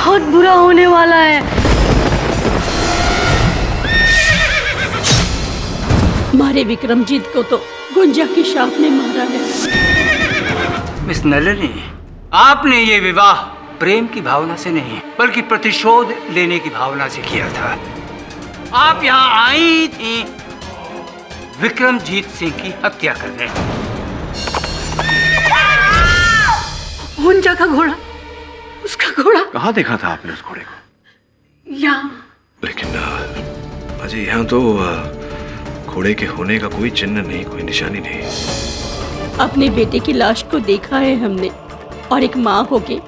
बहुत बुरा होने वाला है। हमारे विक्रमजीत को तो गुंजा के शाप ने मारा है। मिस नलिनी, आपने ये विवाह प्रेम की भावना से नहीं बल्कि प्रतिशोध लेने की भावना से किया था। आप यहाँ आई थी विक्रमजीत सिंह की हत्या करने। गुंजा का घोड़ा, उसका घोड़ा कहाँ देखा था आपने उस घोड़े को? यहाँ। लेकिन अजय यहाँ तो घोड़े के होने का कोई चिन्ह नहीं, कोई निशानी नहीं। अपने बेटे की लाश को देखा है हमने, और एक माँ होके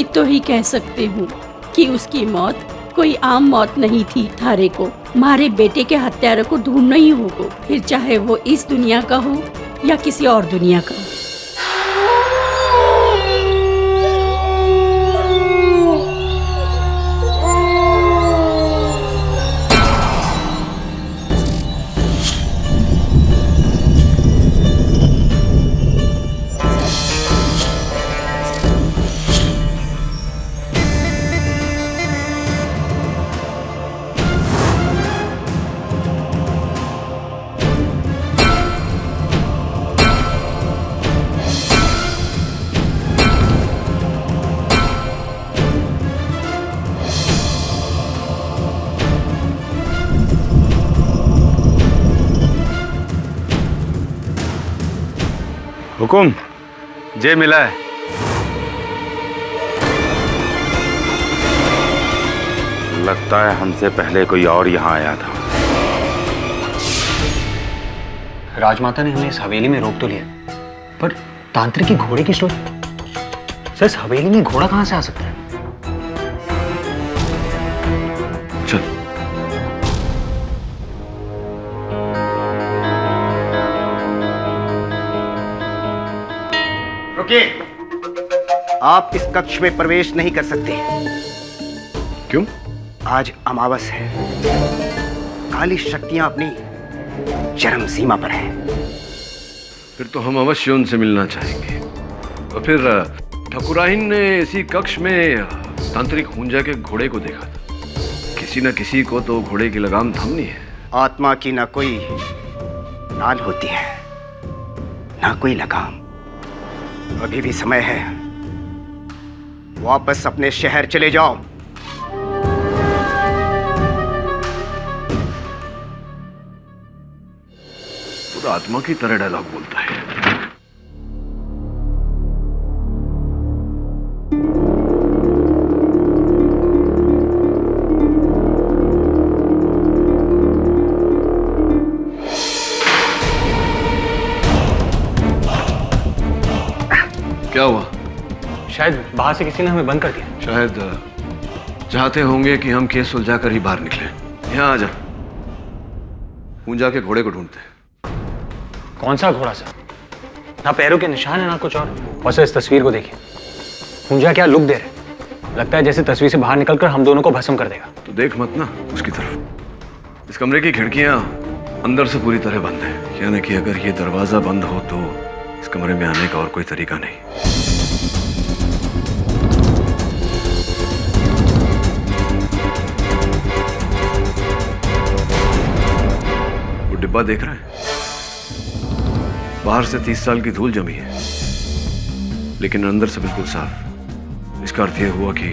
इतो ही कह सकते हूँ कि उसकी मौत कोई आम मौत नहीं थी। थारे को हमारे बेटे के हत्यारों को ढूंढना ही होगा, फिर चाहे वो इस दुनिया का हो या किसी और दुनिया का। हुकुम, जे मिला है। लगता है हमसे पहले कोई और यहाँ आया था। राजमाता ने हमें इस हवेली में रोक तो लिया, पर तांत्रिक की घोड़े की स्टोरी। सर, इस हवेली में घोड़ा कहाँ से आ सकता है? चल। रुकिए, आप इस कक्ष में प्रवेश नहीं कर सकते। क्यों? आज अमावस है, काली शक्तियां अपनी चरम सीमा पर हैं। फिर तो हम अवश्य उनसे मिलना चाहेंगे। तो फिर ठकुराइन ने इसी कक्ष में तांत्रिक हुंजा के घोड़े को देखा था। किसी न किसी को तो घोड़े की लगाम थामनी है। आत्मा की ना कोई नाल होती है, ना कोई लगाम। अभी भी समय है, वापस अपने शहर चले जाओ। पूरा आत्मा की तरह डायलॉग बोलता है। क्या हुआ? शायद बाहर से किसी ने हमें बंद कर दिया। शायद चाहते होंगे कि हम केस सुलझा कर ही बाहर निकले। यहाँ आ जा, हुंजा के घोड़े को ढूंढते हैं। कौन सा घोड़ा सर? ना पैरों के निशान है ना कुछ और सर इस तस्वीर को देखिए। हुंजा क्या लुक दे रहे, लगता है जैसे तस्वीर से बाहर निकलकर हम दोनों को भस्म कर देगा। तो देख मत ना उसकी तरफ। इस कमरे की खिड़कियां अंदर से पूरी तरह बंद है, यानी कि अगर ये दरवाजा बंद हो तो इस कमरे में आने का और कोई तरीका नहीं। वो डिब्बा देख रहे हैं? बाहर से 30 साल की धूल जमी है, लेकिन अंदर से बिल्कुल साफ। इसका अर्थ यह हुआ कि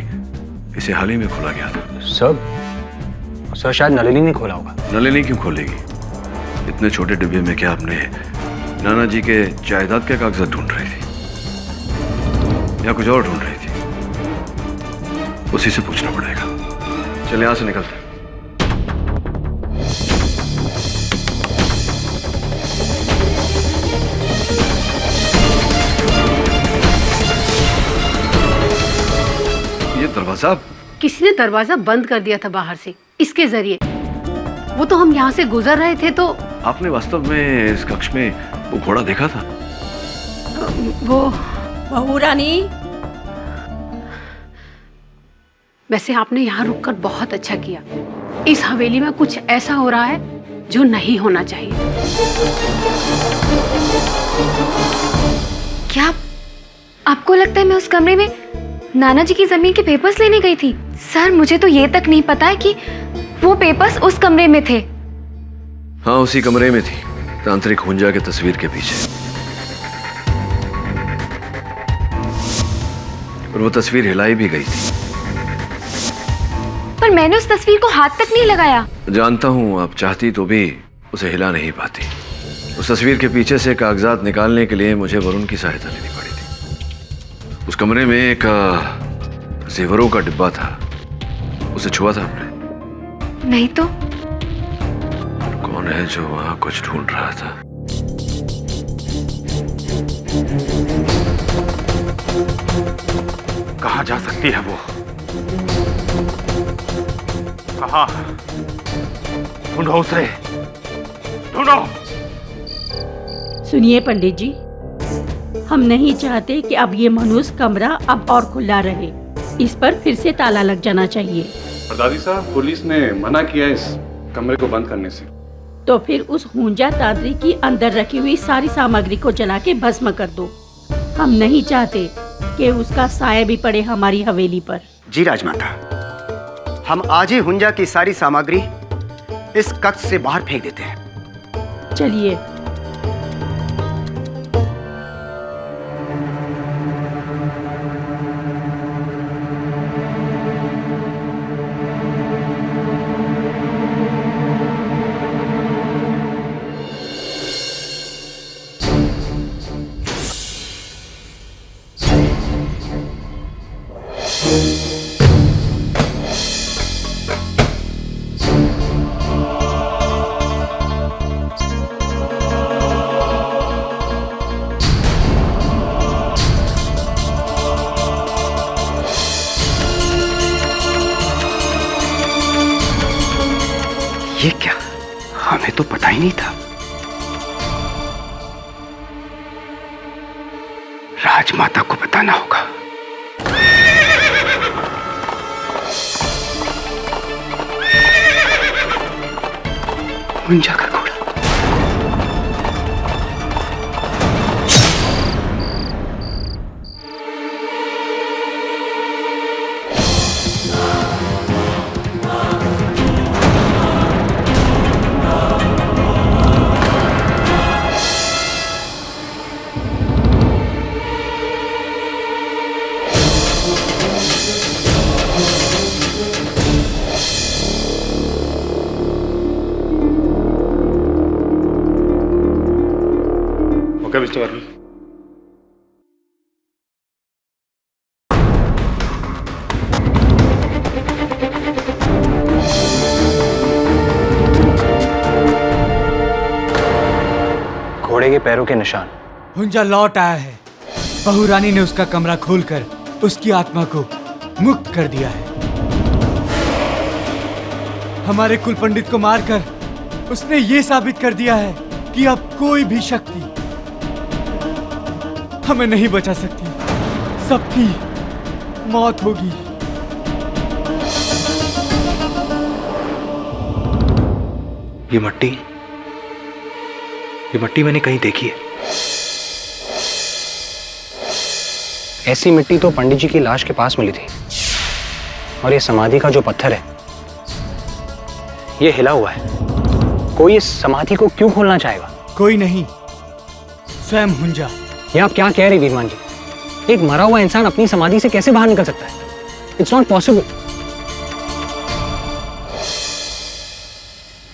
इसे हाल ही में खोला गया था। सर शायद नलिनी ने खोला होगा। नलिनी क्यों खोलेगी? इतने छोटे डिब्बे में क्या अपने नाना जी के जायदाद के कागजात ढूंढ रही थी या कुछ और ढूंढ रही थी? उसी से पूछना पड़ेगा। चल यहां से निकलते हैं। ये दरवाजा, किसी ने दरवाजा बंद कर दिया था बाहर से इसके जरिए। वो तो हम यहाँ से गुजर रहे थे तो। आपने वास्तव में इस कक्ष में वो घोड़ा देखा था? वो बहू रानी, वैसे आपने यहाँ रुककर बहुत अच्छा किया। इस हवेली में कुछ ऐसा हो रहा है जो नहीं होना चाहिए। क्या आपको लगता है मैं उस कमरे में नाना जी की जमीन के पेपर्स लेने गई थी। सर मुझे तो ये तक नहीं पता है कि वो पेपर्स उस कमरे में थे। हाँ, उसी कमरे में थी, तांत्रिक हुंजा की तस्वीर के पीछे। और वो तस्वीर हिलाई भी गई थी। पर मैंने उस तस्वीर को हाथ तक नहीं लगाया। जानता हूं, आप चाहती तो भी उसे हिला नहीं पाती। उस तस्वीर के पीछे से कागजात निकालने के लिए मुझे वरुण की सहायता लेनी पड़ी थी। उस कमरे में एक जेवरों का डिब्बा था, उसे छुआ था आपने? नहीं तो। कौन है जो वहां कुछ ढूंढ रहा था? कहाँ जा सकती है वो? कहाँ? ढूंढो उसे, ढूंढो। सुनिए पंडित जी, हम नहीं चाहते कि अब ये मनुष्य कमरा अब और खुला रहे। इस पर फिर से ताला लग जाना चाहिए। और दादी साहब, पुलिस ने मना किया इस कमरे को बंद करने से। तो फिर उस हुंजा तांत्रिक की अंदर रखी हुई सारी सामग्री को जला के भस्म कर दो। हम नहीं चाहते कि उसका साया भी पड़े हमारी हवेली पर। जी राजमाता, हम आज ही हुंजा की सारी सामग्री इस कक्ष से बाहर फेंक देते हैं। चलिए। ये क्या? हमें तो पता ही नहीं था। राजमाता को बताना होगा। हुंजा का घोड़ा। Okay mister Verma. घोड़े के पैरों के निशान। हुंजा लौट आया है। बहू रानी ने उसका कमरा खोलकर उसकी आत्मा को मुक्त कर दिया है। हमारे कुल पंडित को मारकर उसने ये साबित कर दिया है कि अब कोई भी शक्ति हमें नहीं बचा सकती। सबकी मौत होगी। ये मिट्टी मैंने कहीं देखी है। ऐसी मिट्टी तो पंडित जी की लाश के पास मिली थी। और ये समाधि का जो पत्थर है, ये हिला हुआ है। कोई इस समाधि को क्यों खोलना चाहेगा? कोई नहीं, स्वयं हुंजा। ये आप क्या कह रहे वीरमान जी? एक मरा हुआ इंसान अपनी समाधि से कैसे बाहर निकल सकता है? It's not possible.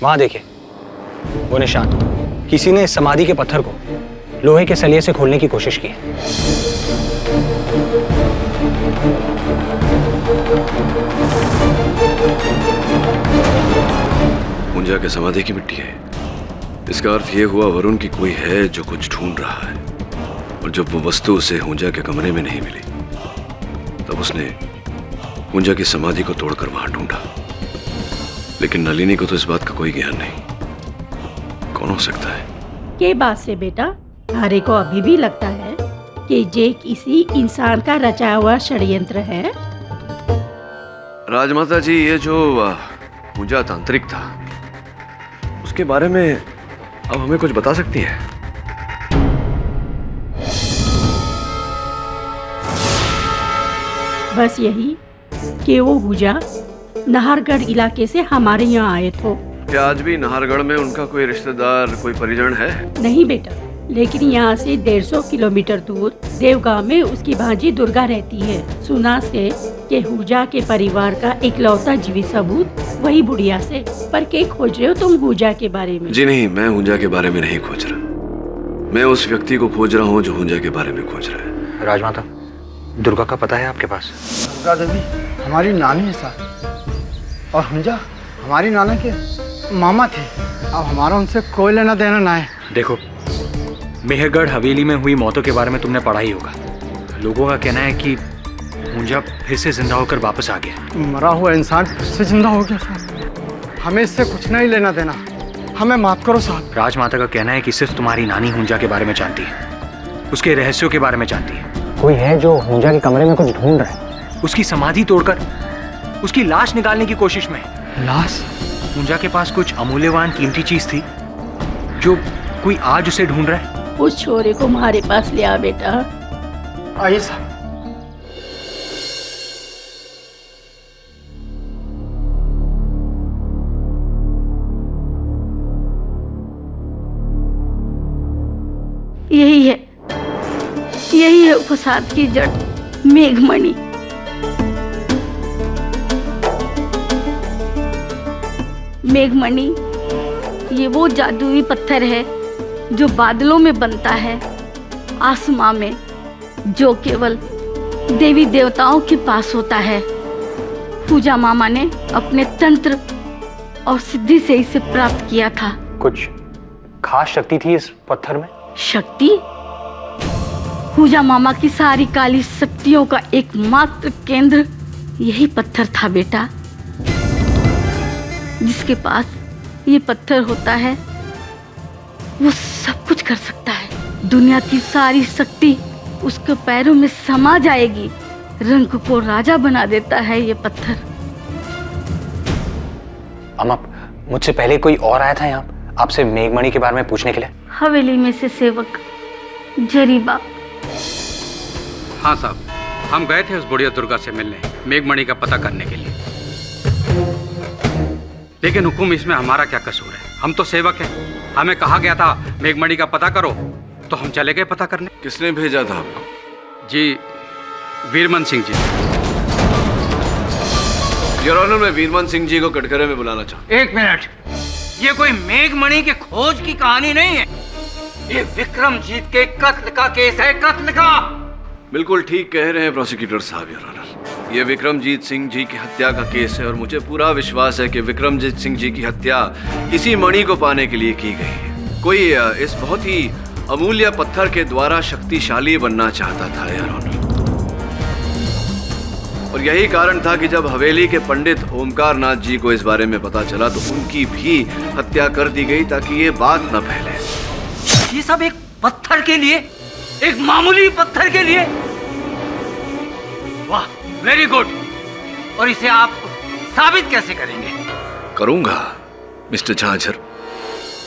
वहां देखिए, वो निशान। किसी ने इस समाधि के पत्थर को लोहे के सलिए से खोलने की कोशिश की है। हुंजा के समाधि की मिट्टी है। इसका अर्थ यह हुआ वरुण की कोई है जो कुछ ढूंढ रहा है। और जब वो वस्तु उसे हुंजा के कमरे में नहीं मिली, तब उसने हुंजा की समाधि को तोड़कर वहां ढूंढा। लेकिन नलिनी को तो इस बात का कोई ज्ञान नहीं। कौन हो सकता है? के बात से बेटा, थारे को अभी भी लगता है कि ये किसी इंसान का रचा हुआ षड्यंत्र है? राजमाता जी, ये जो हुंजा तांत्रिक था, उसके बारे में अब हमें कुछ बता सकती हैं? बस यही कि वो हुजा नाहरगढ़ इलाके से हमारे यहाँ आए थे। क्या आज भी नाहरगढ़ में उनका कोई रिश्तेदार, कोई परिजन है? नहीं बेटा, लेकिन यहाँ से 150 किलोमीटर दूर देवगांव में उसकी भांजी दुर्गा रहती है। सुना से कि हुजा के परिवार का इकलौता जीवित सबूत वही बुढ़िया से। पर क्या खोज रहे हो तुम हुजा के बारे में? जी नहीं, मैं हुजा के बारे में नहीं खोज रहा। मैं उस व्यक्ति को खोज रहा हूँ जो हुजा के बारे में खोज रहा है। राजमाता, दुर्गा का पता है आपके पास? दुर्गा देवी हमारी नानी है साहब, और हुंजा हमारी नाना के मामा थे। अब हमारा उनसे कोई लेना देना ना है। देखो, मेहरगढ़ हवेली में हुई मौतों के बारे में तुमने पढ़ा ही होगा। लोगों का कहना है कि हुंजा फिर से जिंदा होकर वापस आ गया। मरा हुआ इंसान फिर से जिंदा हो गया साहब। हमें इससे कुछ नहीं लेना देना, हमें माफ करो साहब। राजमाता का कहना है कि सिर्फ तुम्हारी नानी हुंजा के बारे में जानती है, उसके रहस्यों के बारे में जानती है। कोई है जो हुंजा के कमरे में कुछ ढूंढ रहा है, उसकी समाधि तोड़कर उसकी लाश निकालने की कोशिश में। लाश? हुंजा के पास कुछ अमूल्यवान कीमती चीज थी जो कोई आज उसे ढूंढ रहा है। उस छोरे को हमारे पास ले आ बेटा। आइए साहब। यही है फसाद की जड़, मेघमणि। मेघमणि ये वो जादुई पत्थर है जो बादलों में बनता है, आसमां में, जो केवल देवी देवताओं के पास होता है। पूजा मामा ने अपने तंत्र और सिद्धि से इसे प्राप्त किया था। कुछ खास शक्ति थी इस पत्थर में? शक्ति? पूजा मामा की सारी काली शक्तियों का एकमात्र केंद्र यही पत्थर था बेटा। जिसके पास ये पत्थर होता है वो सब कुछ कर सकता है। दुनिया की सारी शक्ति उसके पैरों में समा जाएगी। रंग को राजा बना देता है ये पत्थर। अम्मा, मुझसे पहले कोई और आया था यहाँ आपसे मेघमणि के बारे में पूछने के लिए? हवेली में से सेवक जरीबा। हाँ साहब, हम गए थे उस बुढ़िया दुर्गा से मिलने, मेघमणि का पता करने के लिए। लेकिन हुकुम इसमें हमारा क्या कसूर है? हम तो सेवक हैं। हमें कहा गया था मेघमणि का पता करो, तो हम चले गए पता करने। किसने भेजा था आपको? जी, वीरमन सिंह जी। योर ऑनर, मैं वीरमन सिंह जी को कटघरे में बुलाना चाहता हूं। एक मिनट, ये कोई मेघमणि के खोज की कहानी नहीं है। ये विक्रमजीत के कत्ल का केस है, कत्ल का। बिल्कुल ठीक कह रहे हैं प्रोसिक्यूटर साहब, योर ऑनर। ये विक्रमजीत सिंह जी की हत्या का केस है और मुझे पूरा विश्वास है कि विक्रमजीत सिंह जी की हत्या इसी मणि को पाने के लिए की गई है। कोई इस बहुत ही अमूल्य पत्थर के द्वारा शक्तिशाली बनना चाहता था, योर ऑनर। और यही कारण था कि जब हवेली के पंडित ओमकार नाथ जी को इस बारे में पता चला तो उनकी भी हत्या कर दी गई ताकि ये बात न फैले। ये सब एक पत्थर के लिए, एक मामूली पत्थर के लिए? वाह, वेरी गुड। और इसे आप साबित कैसे करेंगे? करूंगा मिस्टर झांझर,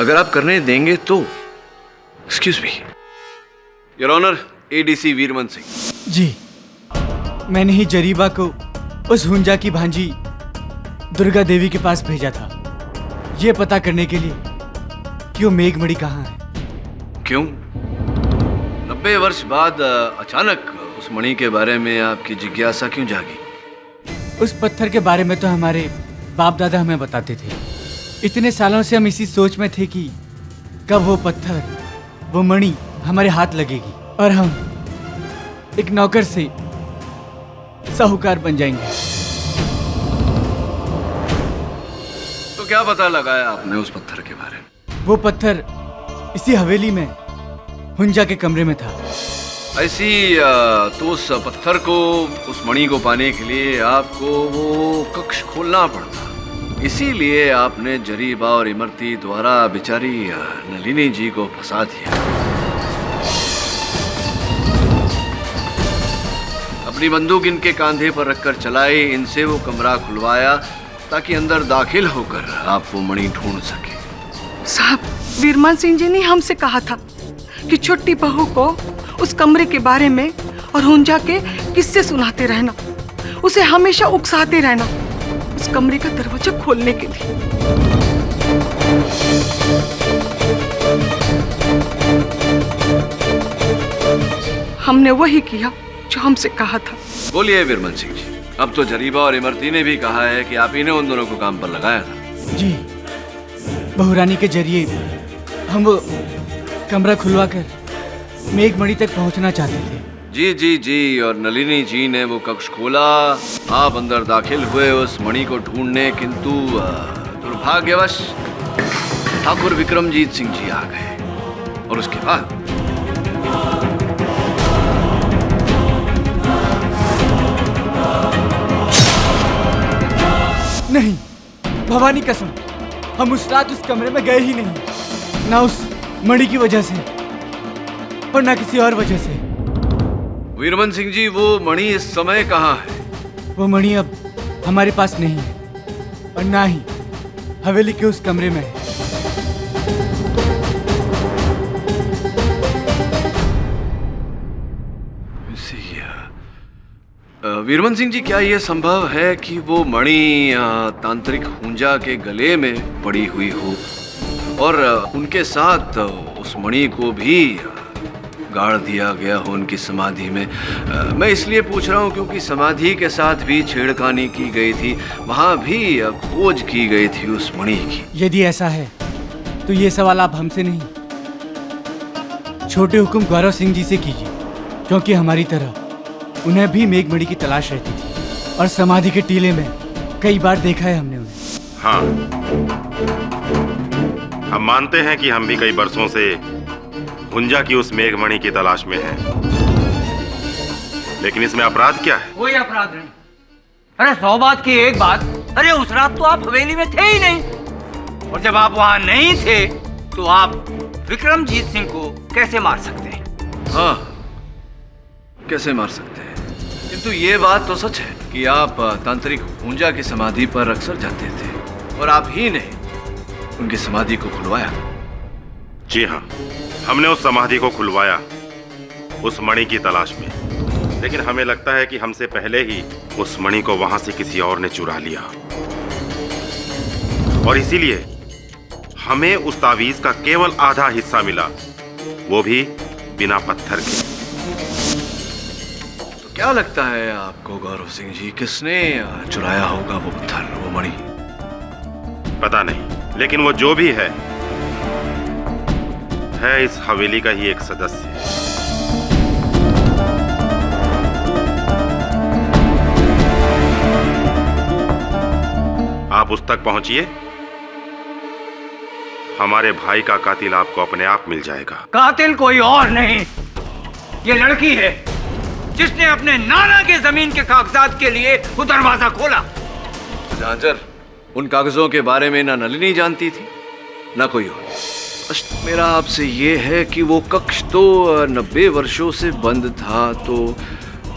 अगर आप करने देंगे तो। Excuse me your honour, ADC Veerman Singh ji. मैंने ही जरीबा को उस हुंजा की भांजी दुर्गा देवी के पास भेजा था, ये पता करने के लिए कि वो मेघमणि कहाँ है। क्यों? 90 वर्ष बाद अचानक उस मणि के बारे में आपकी जिज्ञासा क्यों जागी? उस पत्थर के बारे में तो हमारे बाप दादा हमें बताते थे। इतने सालों से हम इसी सोच में थे कि कब वो पत्थर, वो मणि हमारे हाथ लगेगी और हम एक नौकर से साहूकार बन जाएंगे। तो क्या पता लगाया आपने उस पत्थर के बारे में? वो पत्थर इसी हवेली में हुंजा के कमरे में था। ऐसी तो उस पत्थर को, उस मणि को पाने के लिए आपको वो कक्ष खोलना पड़ता। इसीलिए आपने जरीबा और इमरती द्वारा बेचारी नलिनी जी को फंसा दिया। अपनी बंदूक इनके कांधे पर रखकर चलाई, इनसे वो कमरा खुलवाया ताकि अंदर दाखिल होकर आप वो मणि ढूंढ सके। साहब, वीरमन सिंह जी ने हमसे कहा था कि छोटी बहू को उस कमरे के बारे में और हुंजा के किस्से सुनाते रहना। उसे हमेशा उकसाते रहना उस कमरे का दरवाजा खोलने के लिए। हमने वही किया जो हमसे कहा था। बोलिए वीरमन सिंह जी, अब तो जरीबा और इमरती ने भी कहा है कि आप ही ने उन दोनों को काम पर लगाया था। जी, बहुरानी के जरिए हम वो कमरा खुलवा कर मेघमणि तक पहुंचना चाहते थे। जी जी जी, और नलिनी जी ने वो कक्ष खोला, आप अंदर दाखिल हुए उस मणि को ढूंढने, किंतु दुर्भाग्यवश ठाकुर विक्रमजीत सिंह जी आ गए। और उसके बाद नहीं, भवानी कसम, हम उस रात उस कमरे में गए ही नहीं, ना उस मणि की वजह से और ना किसी और वजह से। वीरमन सिंह जी, वो मणि इस समय कहाँ है? वो मणि अब हमारे पास नहीं है और ना ही हवेली के उस कमरे में है। वीरमन सिंह जी, क्या यह संभव है कि वो मणि तांत्रिक हुंजा के गले में पड़ी हुई हो और उनके साथ उस मणि को भी गाड़ दिया गया हो उनकी समाधि में? मैं इसलिए पूछ रहा हूँ क्योंकि समाधि के साथ भी छेड़खानी की गई थी, वहाँ भी खोज की गई थी उस मणि की। यदि ऐसा है तो ये सवाल आप हमसे नहीं, छोटे हुकुम गौरव सिंह जी से कीजिए, क्योंकि हमारी तरह उन्हें भी मेघमणि की तलाश रहती थी और समाधि के टीले में कई बार देखा है हमने उन्हें। हाँ, हम मानते हैं कि हम भी कई बरसों से हुंजा की उस मेघमणि की तलाश में हैं। लेकिन इसमें अपराध क्या है? कोई अपराध नहीं। अरे 100 बात की एक बात, अरे उस रात तो आप हवेली में थे ही नहीं, और जब आप वहां नहीं थे तो आप विक्रमजीत सिंह को कैसे मार सकते हैं? हाँ, कैसे मार सकते हैं, किंतु ये बात तो सच है कि आप तांत्रिक हुंजा की समाधि पर अक्सर जाते थे और आप ही ने उनकी समाधि को खुलवाया। जी हाँ, हमने उस समाधि को खुलवाया उस मणि की तलाश में, लेकिन हमें लगता है कि हमसे पहले ही उस मणि को वहां से किसी और ने चुरा लिया, और इसीलिए हमें उस तावीज का केवल आधा हिस्सा मिला, वो भी बिना पत्थर के। तो क्या लगता है आपको गौरव सिंह जी, किसने चुराया होगा वो पत्थर, वो मणि? पता नहीं, लेकिन वो जो भी है इस हवेली का ही एक सदस्य। आप उस तक पहुंचिए, हमारे भाई का कातिल आपको अपने आप मिल जाएगा। कातिल कोई और नहीं, ये लड़की है जिसने अपने नाना के जमीन के कागजात के लिए वो दरवाजा खोला। झांझर, उन कागजों के बारे में ना नलिनी जानती थी ना कोई और। प्रश्न मेरा आपसे ये है कि वो कक्ष तो 90 वर्षों से बंद था, तो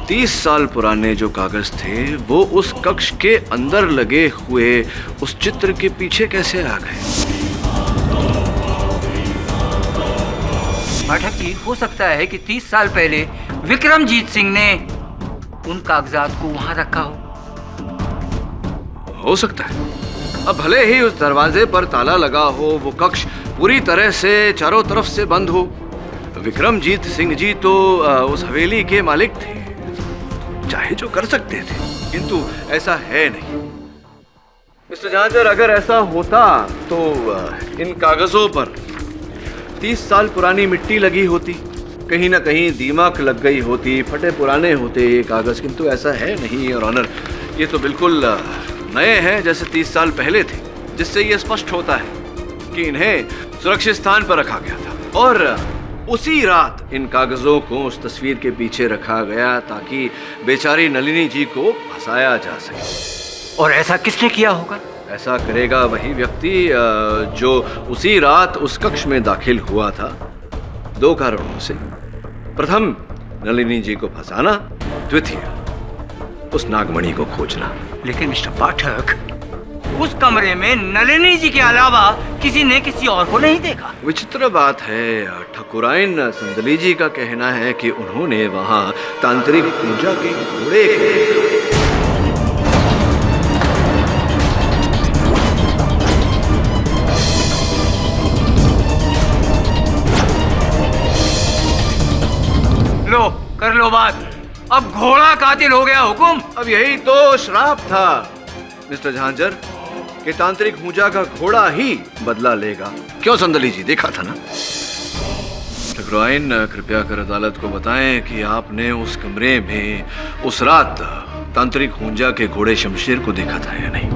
30 साल पुराने जो कागज थे वो उस कक्ष के अंदर लगे हुए उस चित्र के पीछे कैसे आ गए? पाठक जी, हो सकता है कि 30 साल पहले विक्रमजीत सिंह ने उन कागजात को वहां रखा हो सकता है। अब भले ही उस दरवाजे पर ताला लगा हो, वो कक्ष पूरी तरह से चारों तरफ से बंद हो, विक्रमजीत सिंह जी तो उस हवेली के मालिक थे, चाहे जो कर सकते थे, किंतु ऐसा है नहीं। मिस्टर झांझर, अगर ऐसा होता तो इन कागजों पर 30 साल पुरानी मिट्टी लगी होती, कहीं ना कहीं दीमक लग गई होती, फटे पुराने होते ये कागज, किंतु ऐसा है नहीं। और ऑनर, ये तो बिल्कुल नए हैं जैसे 30 साल पहले थे, जिससे ये स्पष्ट होता है कि इन्हें सुरक्षित स्थान पर रखा गया था और उसी रात इन कागजों को उस तस्वीर के पीछे रखा गया ताकि बेचारी नलिनी जी को फंसाया जा सके। और ऐसा किसने किया होगा? ऐसा करेगा वही व्यक्ति जो उसी रात उस कक्ष में दाखिल हुआ था, 2 कारणों से। प्रथम, नलिनी जी को फंसाना, द्वितीय, उस नागमणि को खोजना। लेकिन मिस्टर पाठक, उस कमरे में नलिनी जी के अलावा किसी ने किसी और को नहीं देखा। विचित्र बात है, ठाकुराइन संदली जी का कहना है कि उन्होंने वहां तांत्रिक पूजा के घोड़े को देखा। लो कर लो बात। अब घोड़ा कातिल हो गया हुकुम। अब यही तो श्राप था मिस्टर झांझर कि तांत्रिक हुंजा का घोड़ा ही बदला लेगा। क्यों संदली जी, देखा था ना? ठकुराइन, कृपया कर अदालत को बताएं कि आपने उस कमरे में उस रात तांत्रिक हुंजा के घोड़े शमशेर को देखा था या नहीं?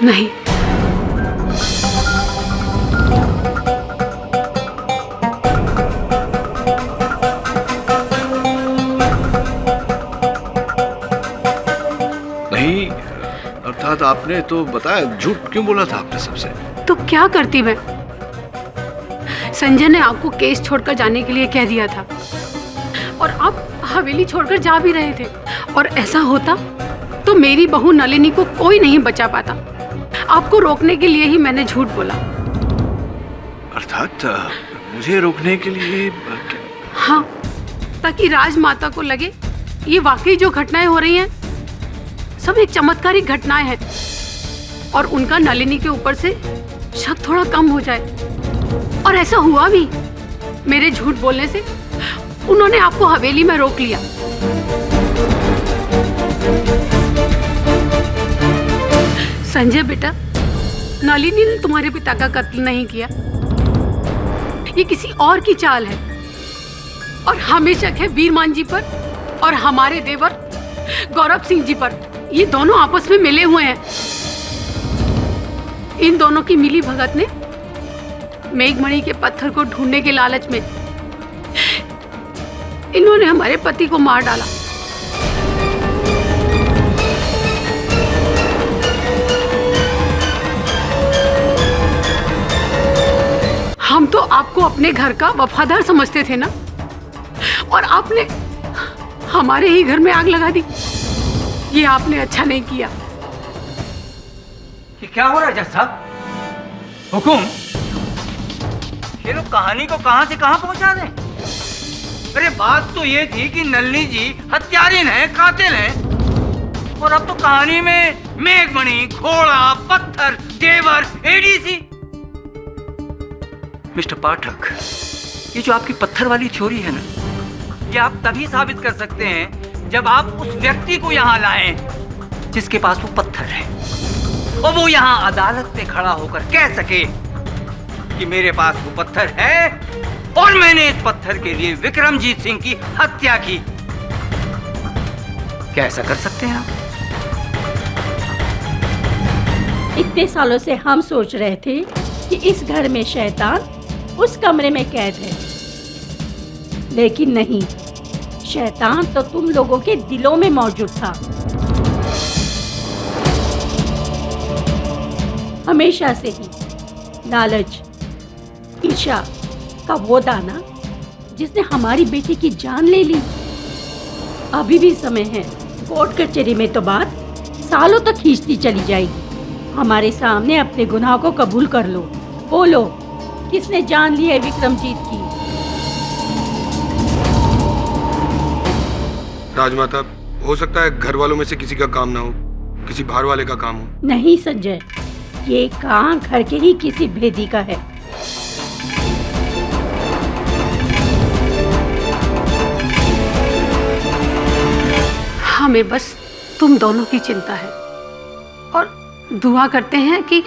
नहीं। नहीं, अर्थात आपने तो बताया, झूठ क्यों बोला था आपने सबसे? तो क्या करती मैं? संजय ने आपको केस छोड़कर जाने के लिए कह दिया था और आप हवेली छोड़कर जा भी रहे थे, और ऐसा होता तो मेरी बहू नलिनी को कोई नहीं बचा पाता। आपको रोकने के लिए ही मैंने झूठ बोला। अर्थात मुझे रोकने के लिए? हाँ, ताकि राजमाता को लगे ये वाकई जो घटनाएं हो रही हैं सब एक चमत्कारिक घटनाएं हैं, और उनका नलिनी के ऊपर से शक थोड़ा कम हो जाए। और ऐसा हुआ भी। मेरे झूठ बोलने से उन्होंने आपको हवेली में रोक लिया। संजय बेटा, नलिनी ने तुम्हारे पिता का कत्ल नहीं किया, ये किसी और की चाल है, और हमें शक है वीरमान जी पर और हमारे देवर गौरव सिंह जी पर। ये दोनों आपस में मिले हुए हैं। इन दोनों की मिली भगत ने मेघमणि के पत्थर को ढूंढने के लालच में इन्होंने हमारे पति को मार डाला। हम तो आपको अपने घर का वफादार समझते थे ना, और आपने हमारे ही घर में आग लगा दी। ये आपने अच्छा नहीं किया। ये क्या हो रहा है जज साहब? हुकुम, ये लोग कहानी को कहां से कहां पहुंचा दें? अरे बात तो ये थी कि नलिनी जी हत्यारिन है, कातिल है, और अब तो कहानी में मेघमणि, घोड़ा, पत्थर, देवर, एडीसी। मिस्टर पाठक, ये जो आपकी पत्थर वाली थ्योरी है ना, ये आप तभी साबित कर सकते हैं जब आप उस व्यक्ति को यहाँ लाएं जिसके पास वो पत्थर है, और वो यहाँ अदालत में खड़ा होकर कह सके कि मेरे पास वो पत्थर है और मैंने इस पत्थर के लिए विक्रमजीत सिंह की हत्या की। क्या ऐसा कर सकते हैं आप? इतने सालों से हम सोच रहे थे कि इस घर में शैतान उस कमरे में कैद है, लेकिन नहीं, शैतान तो तुम लोगों के दिलों में मौजूद था। हमेशा से ही लालच, ईर्ष्या का वो दाना जिसने हमारी बेटी की जान ले ली। अभी भी समय है, कोर्ट कचहरी में तो बात सालों तक खींचती चली जाएगी। हमारे सामने अपने गुनाह को कबूल कर लो। बोलो, किसने जान ली है विक्रमजीत की? राजमाता, हो सकता है घर वालों में से किसी का काम ना हो, किसी बाहर वाले का काम हो। नहीं संजय, ये काम घर के ही किसी भेदी का है। हमें बस तुम दोनों की चिंता है, और दुआ करते हैं कि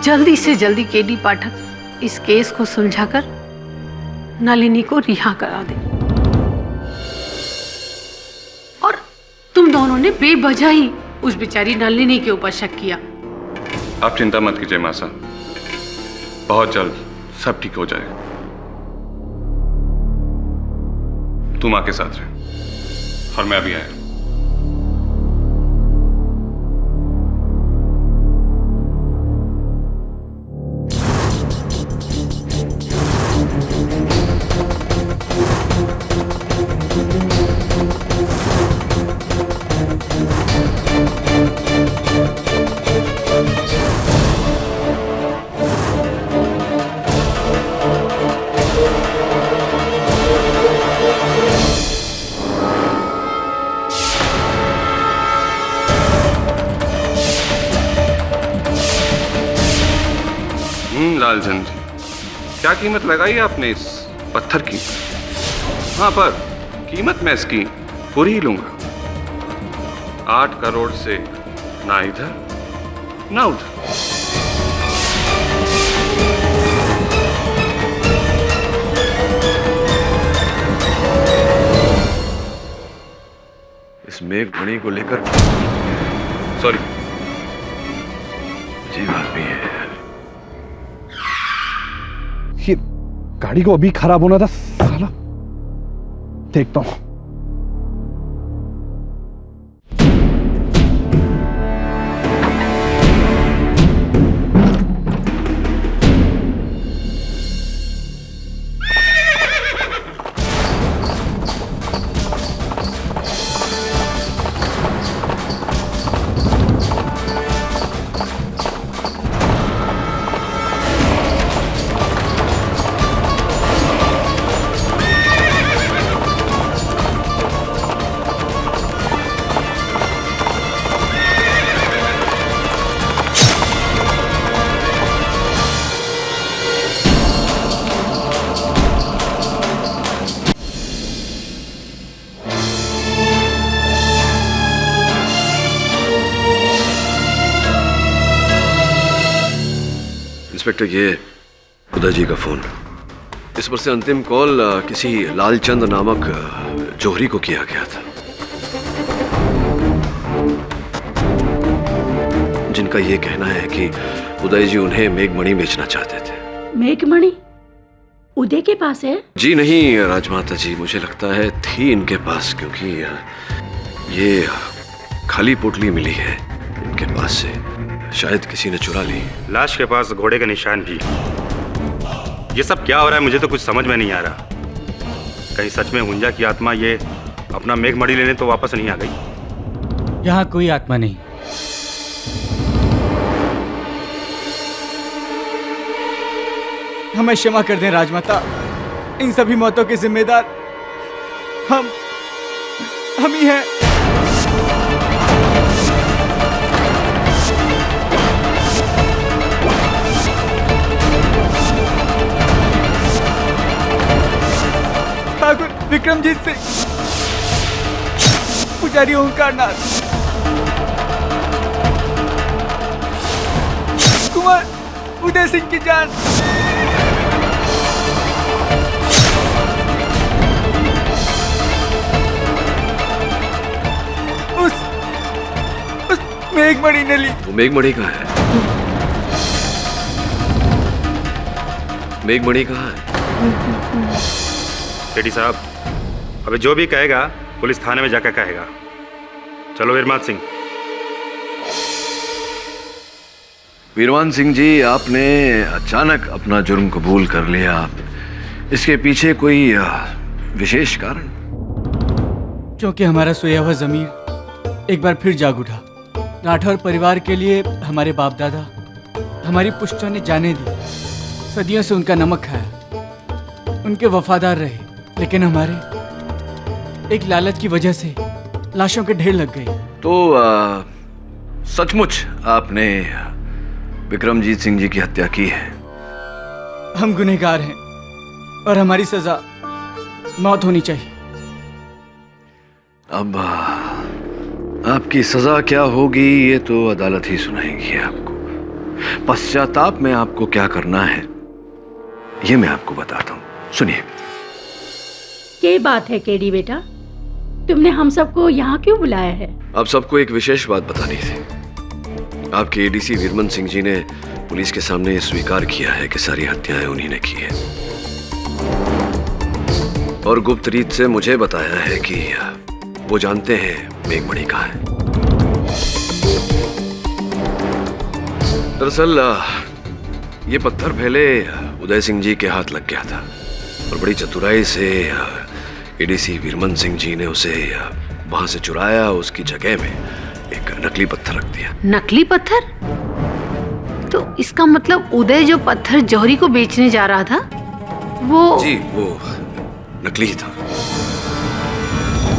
जल्दी से जल्दी केडी पाठक इस केस को सुलझाकर नलिनी को रिहा करा दे। और तुम दोनों ने बेवजह ही उस बेचारी नलिनी के ऊपर शक किया। आप चिंता मत कीजिए मां साहब, बहुत जल्द सब ठीक हो जाएगा। तुम मां के साथ रहे और मैं अभी आया। लालचंद जी, क्या कीमत लगाई आपने इस पत्थर की? हाँ, पर कीमत मैं इसकी पूरी ही लूंगा। 8 करोड़ से ना इधर ना उधर। इस मेघमणि को लेकर सॉरी, अजीब आदमी है यार। ये गाड़ी को अभी खराब होना था साला। देखता हूं। इंस्पेक्टर, ये उदय जी का फोन। इस पर से अंतिम कॉल किसी लालचंद नामक जौहरी को किया गया था, जिनका ये कहना है कि उदय जी उन्हें मेघमणि बेचना चाहते थे। मेघमणि उदय के पास है? जी नहीं राजमाता जी, मुझे लगता है थी इनके पास, क्योंकि ये खाली पोटली मिली है इनके पास से। शायद किसी ने चुरा ली। लाश के पास घोड़े के निशान भी। ये सब क्या हो रहा है मुझे तो कुछ समझ में नहीं आ रहा। कहीं सच में हुंजा की आत्मा ये अपना मेघमणि लेने तो वापस नहीं आ गई? यहाँ कोई आत्मा नहीं। हमें क्षमा कर दें राजमाता, इन सभी मौतों के जिम्मेदार हम ही हैं। ठाकुर विक्रमजीत सिंह, पुजारी ओंकारनाथ, कुमार उदय सिंह की जान। उस मेघमणि ने ली। वो मेघमणि कहाँ है? मेघमणि कहाँ है? सेठी साहब, अबे जो भी कहेगा पुलिस थाने में जाकर कहेगा। चलो वीरमान सिंह। वीरमान सिंह जी, आपने अचानक अपना जुर्म कबूल कर लिया। इसके पीछे कोई विशेष कारण? क्योंकि हमारा सोया हुआ जमीर एक बार फिर जाग उठा। राठौर परिवार के लिए हमारे बाप दादा, हमारी पुश्तों ने जाने दी। सदियों से उनका नमक खाया, उनके वफादार रहे, लेकिन हमारे एक लालच की वजह से लाशों के ढेर लग गए। तो सचमुच आपने विक्रमजीत सिंह जी की हत्या की है? हम गुनहगार हैं और हमारी सजा मौत होनी चाहिए। अब आपकी सजा क्या होगी ये तो अदालत ही सुनाएगी आपको। पश्चाताप में आपको क्या करना है ये मैं आपको बताता हूँ। सुनिए। क्या बात है केडी बेटा, तुमने हम सबको यहाँ क्यों बुलाया है? आप सबको एक विशेष बात बतानी थी। आपके एडीसी वीरमन सिंह जी ने पुलिस के सामने स्वीकार किया है कि सारी हत्याएं उन्हीं ने की है, और गुप्त रीत से मुझे बताया है कि वो जानते हैं मेघमणि कहाँ है। दरअसल ये पत्थर पहले उदय सिंह जी के हाथ लग गया था, और बड़ी चतुराई से एडीसी वीरमन सिंह जी ने उसे वहां से चुराया, उसकी जगह में एक नकली पत्थर रख दिया। नकली पत्थर? तो इसका मतलब उदय जो पत्थर जौहरी को बेचने जा रहा था वो? जी, वो नकली ही था।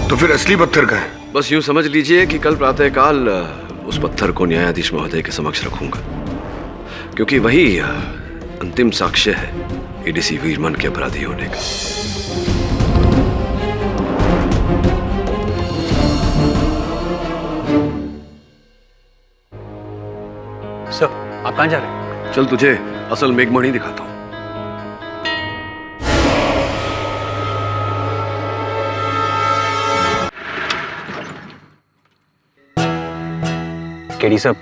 तो फिर असली पत्थर का है? बस यूं समझ लीजिए कि कल प्रातःकाल उस पत्थर को न्यायाधीश महोदय के समक्ष रखूंगा, क्योंकि वही अंतिम साक्ष्य है एडीसी वीरमन के अपराधी होने का। सर, आप कहाँ जा रहे हैं? चल तुझे असल मेघमणि दिखाता हूं। केडी साहब,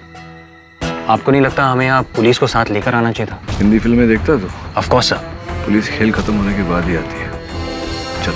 आपको नहीं लगता हमें यहाँ पुलिस को साथ लेकर आना चाहिए था? हिंदी फिल्में देखता तो? Of course sir. पुलिस खेल खत्म होने के बाद ही आती है। चल।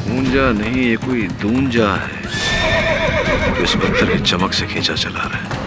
ऊंजा नहीं, ये कोई दूंजा है तो इस पत्थर की चमक से खींचा चला रहा है।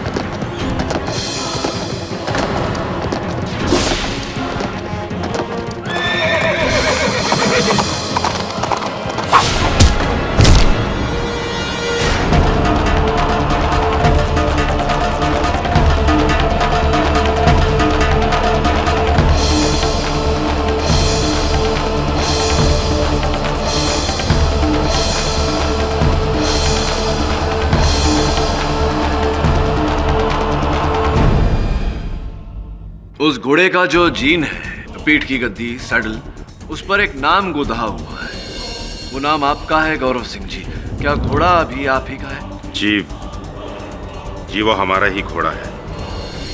उस घोड़े का जो जीन है, पीठ की गद्दी, सैडल, उस पर एक नाम गुदहा हुआ है। वो नाम आपका है गौरव सिंह जी। क्या घोड़ा अभी आप ही का है? जी वो हमारा ही घोड़ा है,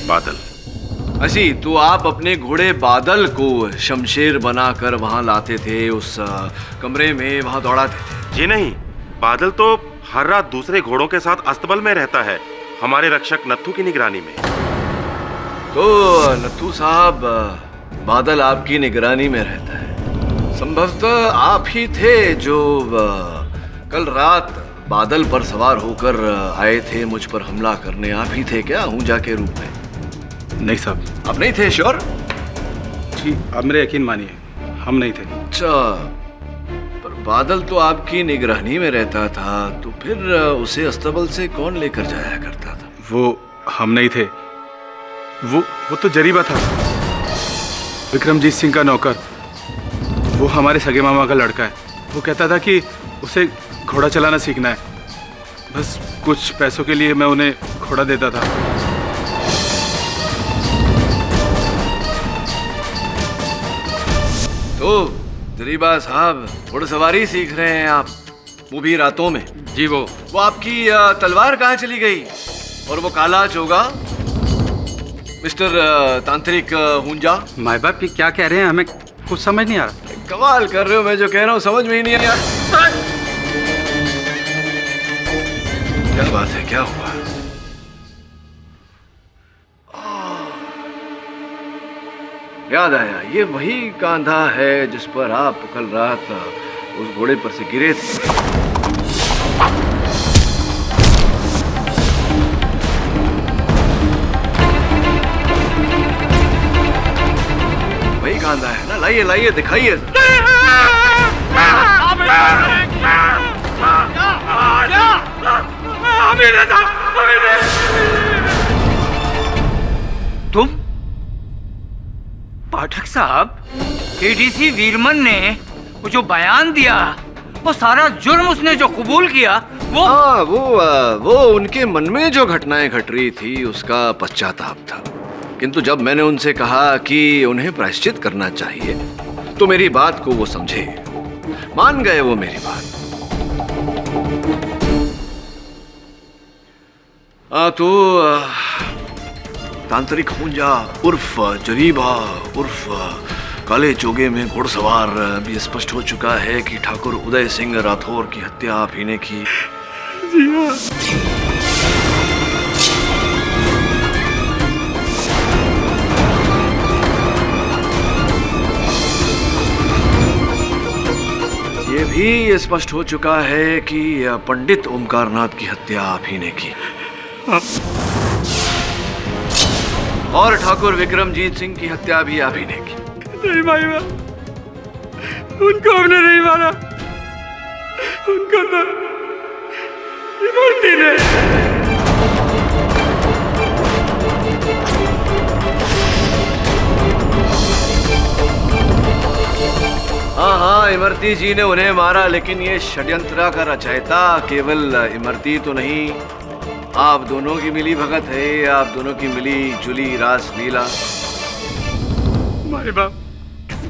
बादल। असी तो आप अपने घोड़े बादल को शमशेर बनाकर वहां लाते थे, उस कमरे में वहां दौड़ाते थे? जी नहीं, बादल तो हर रात दूसरे घोड़ों के साथ अस्तबल में रहता है, हमारे रक्षक नत्थू की निगरानी में। तो नत्थू साहब, बादल आपकी निगरानी में रहता है। संभवतः आप ही थे जो कल रात बादल पर सवार होकर आए थे मुझ पर हमला करने। आप ही थे क्या ऊंजा के रूप में? नहीं साहब। आप नहीं थे? श्योर? जी आप मेरे यकीन मानिए, हम नहीं थे। अच्छा, पर बादल तो आपकी निगरानी में रहता था, तो फिर उसे अस्तबल से कौन लेकर जाया करता था? वो हम नहीं थे, वो तो जरीबा था, विक्रमजीत सिंह का नौकर। वो हमारे सगे मामा का लड़का है। वो कहता था कि उसे घोड़ा चलाना सीखना है, बस कुछ पैसों के लिए मैं उन्हें घोड़ा देता था। तो जरीबा साहब, घोड़सवारी सीख रहे हैं आप, वो भी रातों में? जी वो आपकी तलवार कहाँ चली गई? और वो काला चोगा, मिस्टर तांत्रिक हुंजा? माय बाप, ये क्या कह रहे हैं? हमें कुछ समझ नहीं आ रहा। कमाल कर रहे हो, मैं जो कह रहा हूँ समझ में ही नहीं आ रहा। क्या बात है, क्या हुआ? याद आया, ये वही कांधा है जिस पर आप कल रात उस घोड़े पर से गिरे थे। कांधा है ना? लाइए लाइए, दिखाइए। तुम पाठक साहब, एडीसी वीरमन ने वो जो बयान दिया, वो सारा जुर्म उसने जो कबूल किया, वो हाँ, वो उनके मन में जो घटनाएं घट रही थी उसका पश्चाताप था। किंतु जब मैंने उनसे कहा कि उन्हें प्रायश्चित करना चाहिए, तो मेरी बात को वो समझे, मान गए वो मेरी बात। तो तांत्रिक हुंजा उर्फ जरीबा उर्फ काले चोगे में घुड़सवार भी स्पष्ट हो चुका है कि ठाकुर उदय सिंह राठौर की हत्या आप ही ने की। जी हाँ। ये भी स्पष्ट हो चुका है कि पंडित ओमकारनाथ की हत्या आप ही ने की और ठाकुर विक्रमजीत सिंह की हत्या भी आप ही ने की। नहीं भाई, उनको हमने नहीं मारा, उनको तो इमरती ने। हाँ, इमरती जी ने उन्हें मारा, लेकिन ये षड्यंत्र का रचयिता केवल इमरती तो नहीं, आप दोनों की मिली भगत है, आप दोनों की मिली जुली रास लीला। माई बाप,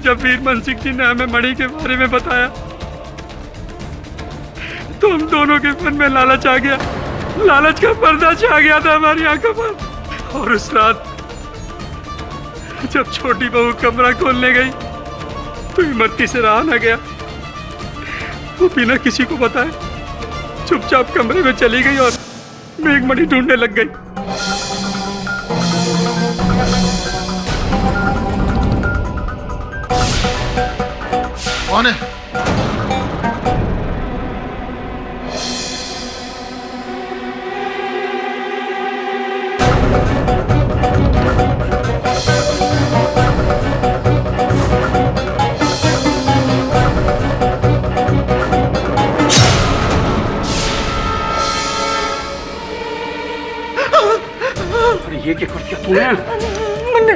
जब वीर मनसिंह जी ने हमें मणि के बारे में बताया तो हम दोनों के मन में लालच आ गया, लालच का पर्दा छा गया था हमारी आंखों पर। और उस रात जब छोटी बहू कमरा खोलने गई तो इमरती से रहा ना गया, वो बिना किसी को बताए चुपचाप कमरे में चली गई और मेघमणि ढूंढने लग गई। कौन है? ये क्या कर दिया तूने? मैंने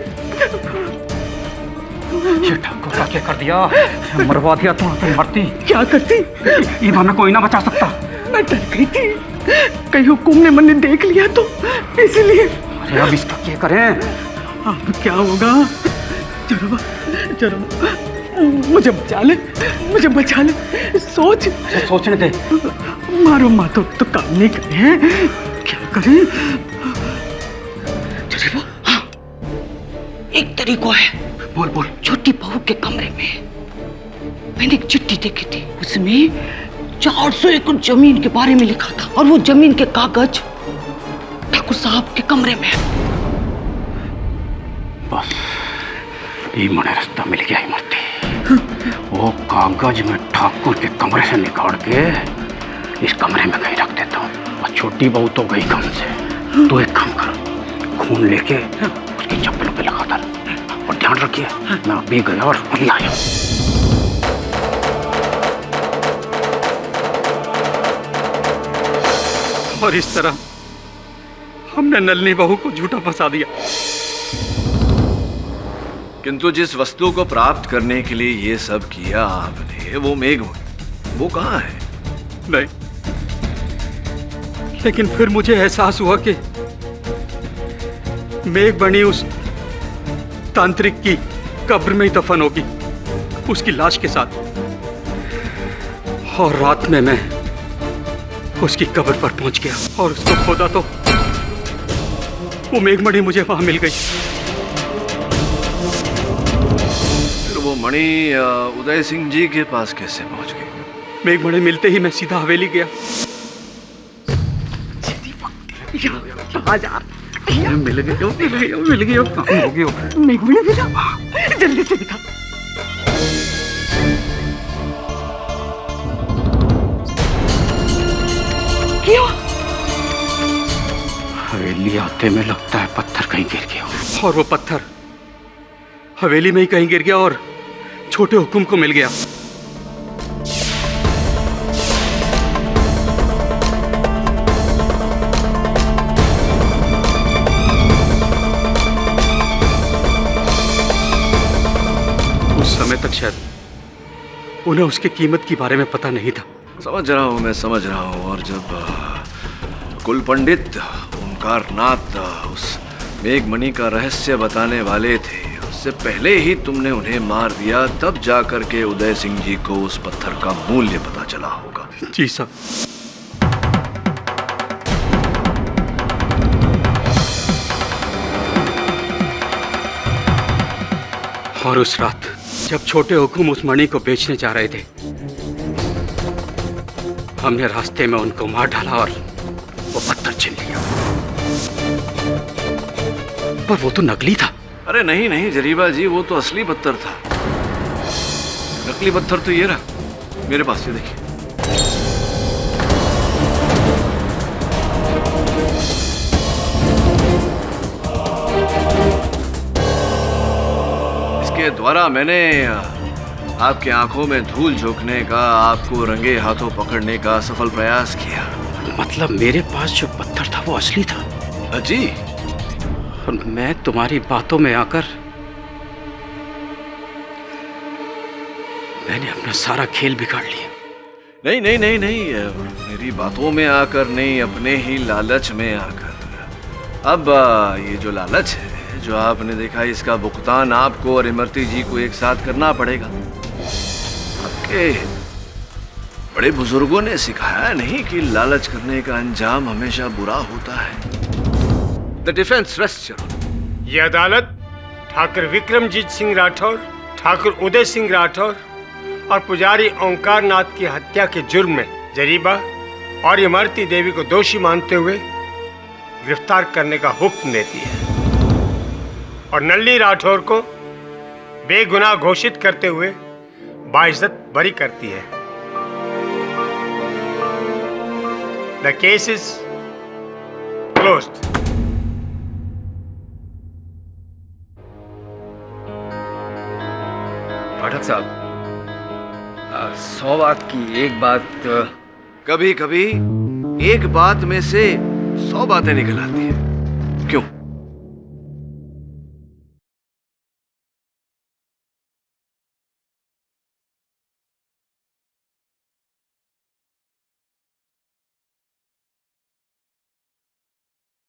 ये ठाकुर का क्या कर दिया? मरवा दिया तूने मरती। क्या करती? ये मैं कोई ना बचा सकता। मैं डर गई थी, कहीं हुकुम ने मैंने देख लिया तो इसलिए। अरे अब इसका क्या करें? अब क्या होगा? जरा मुझे बचा ले, मुझे बचा ले। सोचने दे। मारो मातो तो काम नहीं करे, क्या करें? एक तरीका है। बोल बोल। छोटी बहू के कमरे में मैंने एक चिट्ठी देखी थी, उसमें 400 एकड़ जमीन के बारे में लिखा था और वो जमीन के कागज ठाकुर साहब के कमरे में है। बस ये मने रास्ता मिल गया इमरती। वो कागज में ठाकुर के कमरे से निकाल के इस कमरे में कहीं रख देता हूँ और छोटी बहू तो गई काम से। तो एक काम कर, खून लेके उसकी चप्पलों पे लगा दर और ध्यान रखिए मैं अभी गया और अभी आया। और इस तरह हमने नलनी बहू को झूठा फंसा दिया। किंतु जिस वस्तु को प्राप्त करने के लिए ये सब किया आपने, वो मेघमणि, वो कहाँ है? नहीं, लेकिन फिर मुझे एहसास हुआ कि मेघमणि उस तांत्रिक की कब्र में ही दफन होगी, उसकी लाश के साथ। और रात में मैं उसकी कब्र पर पहुंच गया और उसको खोदा तो वो मेघमणि मुझे वहां मिल गई। फिर वो मणि उदय सिंह जी के पास कैसे पहुंच गई? मेघमणि मिलते ही मैं सीधा हवेली गया। मिल गई काम हो गया। मेघमणि मिला, जल्दी से दिखा। क्या? हवेली आते में लगता है पत्थर कहीं गिर गया और वो पत्थर हवेली में ही कहीं गिर गया और छोटे हुकुम को मिल गया। उस समय तक शायद उन्हें उसकी कीमत के बारे में पता नहीं था। समझ रहा हूँ, मैं समझ रहा हूँ। और जब कुल पंडित ओमकारनाथ उस मेघमणि का रहस्य बताने वाले थे, उससे पहले ही तुमने उन्हें मार दिया, तब जाकर के उदय सिंह जी को उस पत्थर का मूल्य पता चला होगा। जी साहब। और उस रात जब छोटे हुकुम उस मणि को बेचने जा रहे थे, हमने रास्ते में उनको मार डाला और वो पत्थर छीन लिया। पर वो तो नकली था। अरे नहीं नहीं जरीबा जी, वो तो असली पत्थर था। नकली पत्थर तो ये रहा। मेरे पास ये देखिए। इसके द्वारा मैंने आपके आंखों में धूल झोंकने का, आपको रंगे हाथों पकड़ने का सफल प्रयास किया। मतलब मेरे पास जो पत्थर था वो असली था? जी। और मैं तुम्हारी बातों में आकर मैंने अपना सारा खेल बिगाड़ लिया। नहीं नहीं नहीं नहीं, मेरी बातों में आकर नहीं, अपने ही लालच में आकर। अब ये जो लालच है जो आपने देखा, इसका भुगतान आपको और इमरती जी को एक साथ करना पड़ेगा। आपके बड़े बुजुर्गों ने सिखाया नहीं कि लालच करने का अंजाम हमेशा बुरा होता है। The defence rest your honour. ये अदालत ठाकुर विक्रमजीत सिंह राठौर, ठाकुर उदय सिंह राठौर और पुजारी ओंकार नाथ की हत्या के जुर्म में जरीबा और इमरती देवी को दोषी मानते हुए गिरफ्तार करने का हुक्म देती है और नल्ली राठौर को बेगुनाह घोषित करते हुए बाइज्जत बरी करती है। The case is closed. Pathak साहब, 100 बात की एक बात। कभी कभी एक बात में से 100 बातें निकल आती हैं।